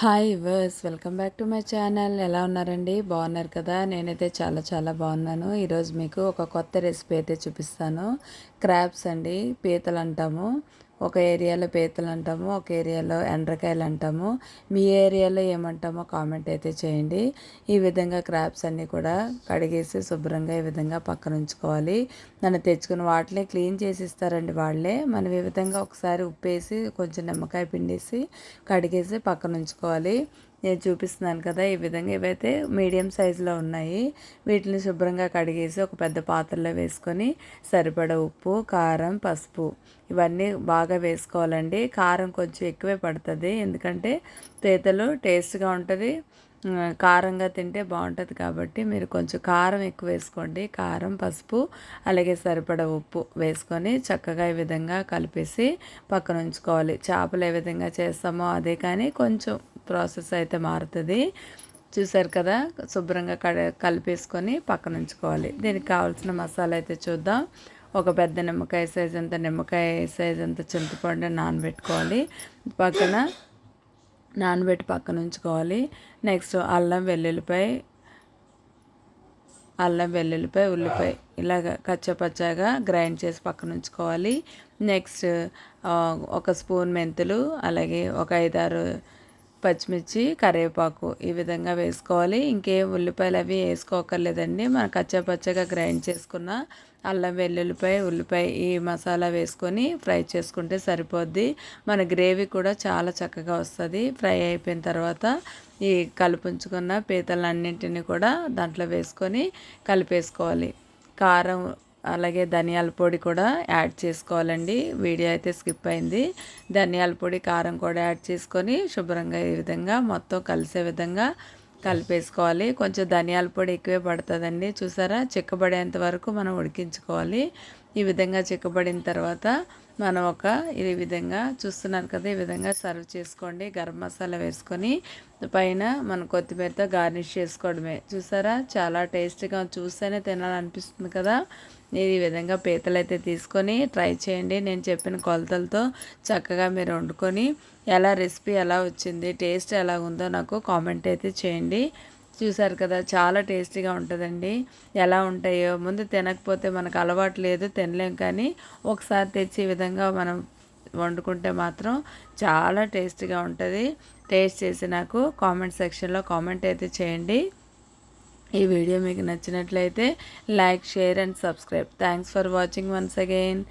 Hi వర్స్ welcome back to my channel. ఎలా ఉన్నారండి? బాగున్నారు కదా? నేనైతే చాలా చాలా బాగున్నాను. ఈరోజు మీకు ఒక కొత్త రెసిపీ అయితే చూపిస్తాను. క్రాబ్స్ అండి, పీతలు అంటాము. ఒక ఏరియాలో పీతలు అంటాము, ఒక ఏరియాలో ఎండ్రకాయలు అంటాము. మీ ఏరియాలో ఏమంటామో కామెంట్ అయితే చేయండి. ఈ విధంగా క్రాబ్స్ అన్నీ కూడా కడిగేసి శుభ్రంగా ఈ విధంగా పక్కన ఉంచుకోవాలి. నన్ను తెచ్చుకున్న వాటిని క్లీన్ చేసి ఇస్తారండి వాళ్ళే. మనం ఈ విధంగా ఒకసారి ఉప్పేసి కొంచెం నిమ్మకాయ పిండేసి కడిగేసి పక్కన ఉంచుకోవాలి. నేను చూపిస్తున్నాను కదా, ఈ విధంగా ఇవైతే మీడియం సైజులో ఉన్నాయి. వీటిని శుభ్రంగా కడిగేసి ఒక పెద్ద పాత్రలో వేసుకొని సరిపడా ఉప్పు, కారం, పసుపు ఇవన్నీ బాగా వేసుకోవాలండి. కారం కొంచెం ఎక్కువే పడుతుంది, ఎందుకంటే పీతలు టేస్ట్గా ఉంటుంది, కారంగా తింటే బాగుంటుంది కాబట్టి మీరు కొంచెం కారం ఎక్కువ వేసుకోండి. కారం, పసుపు అలాగే సరిపడా ఉప్పు వేసుకొని చక్కగా ఈ విధంగా కలిపేసి పక్కన ఉంచుకోవాలి. చేపలు ఏ విధంగా చేస్తామో అదే, కానీ కొంచెం ప్రాసెస్ అయితే మారుతుంది. చూసారు కదా, శుభ్రంగా కలిపేసుకొని పక్కన ఉంచుకోవాలి. దీనికి కావాల్సిన మసాలా అయితే చూద్దాం. ఒక పెద్ద నిమ్మకాయ సైజ్ అంత చింతపండు నానబెట్టుకోవాలి. పక్కన ఉంచుకోవాలి. నెక్స్ట్ అల్లం వెల్లుల్లిపాయ, ఉల్లిపాయ ఇలాగ కచ్చపచ్చగా గ్రైండ్ చేసి పక్కన ఉంచుకోవాలి. నెక్స్ట్ ఒక స్పూన్ మెంతులు, అలాగే ఒక 5-6 పచ్చిమిర్చి, కరివేపాకు ఈ విధంగా వేసుకోవాలి. ఇంకేం ఉల్లిపాయలు అవి వేసుకోకర్లేదండి. మనం కచ్చాపచ్చగా గ్రైండ్ చేసుకున్న అల్లం, వెల్లుల్లిపాయ, ఉల్లిపాయ ఈ మసాలా వేసుకొని ఫ్రై చేసుకుంటే సరిపోద్ది. మన గ్రేవీ కూడా చాలా చక్కగా వస్తుంది. ఫ్రై అయిపోయిన తర్వాత ఈ కలుపుంచుకున్న పీతలన్నింటినీ కూడా దాంట్లో వేసుకొని కలిపేసుకోవాలి. కారం అలాగే ధనియాల పొడి కూడా యాడ్ చేసుకోవాలండి. వీడియో అయితే స్కిప్ అయింది. ధనియాల పొడి, కారం కూడా యాడ్ చేసుకొని శుభ్రంగా ఈ విధంగా మొత్తం కలిసే విధంగా కలిపేసుకోవాలి. కొంచెం ధనియాల పొడి ఎక్కువే పడుతుందండి. చూసారా, చిక్కబడేంత వరకు మనం ఉడికించుకోవాలి. ఈ విధంగా చిక్కబడిన తర్వాత మనం ఈ విధంగా చూస్తున్నారు కదా, ఈ విధంగా సర్వ్ చేసుకోండి. గరం మసాలా వేసుకొని పైన మనం కొత్తిమీరతో గార్నిష్ చేసుకోవడమే. చూసారా, చాలా టేస్టీగా చూస్తేనే తినాలనిపిస్తుంది కదా. ఈ విధంగా పీతలు అయితే తీసుకొని ట్రై చేయండి. నేను చెప్పిన కొలతలతో చక్కగా మీరు వండుకొని రెసిపీ ఎలా వచ్చింది, టేస్ట్ ఎలా ఉందో నాకు కామెంట్ అయితే చేయండి. చూసారు కదా, చాలా టేస్టీగా ఉంటుందండి. ఎలా ఉంటాయో ముందు తినకపోతే మనకు అలవాటు లేదు, తినలేం. కానీ ఒకసారి తెచ్చి ఈ విధంగా మనం వండుకుంటే మాత్రం చాలా టేస్టీగా ఉంటుంది. టేస్ట్ చేసి నాకు కామెంట్ సెక్షన్లో కామెంట్ అయితే చేయండి. ఈ వీడియో మీకు నచ్చినట్లయితే like, share and subscribe. Thanks for watching once again.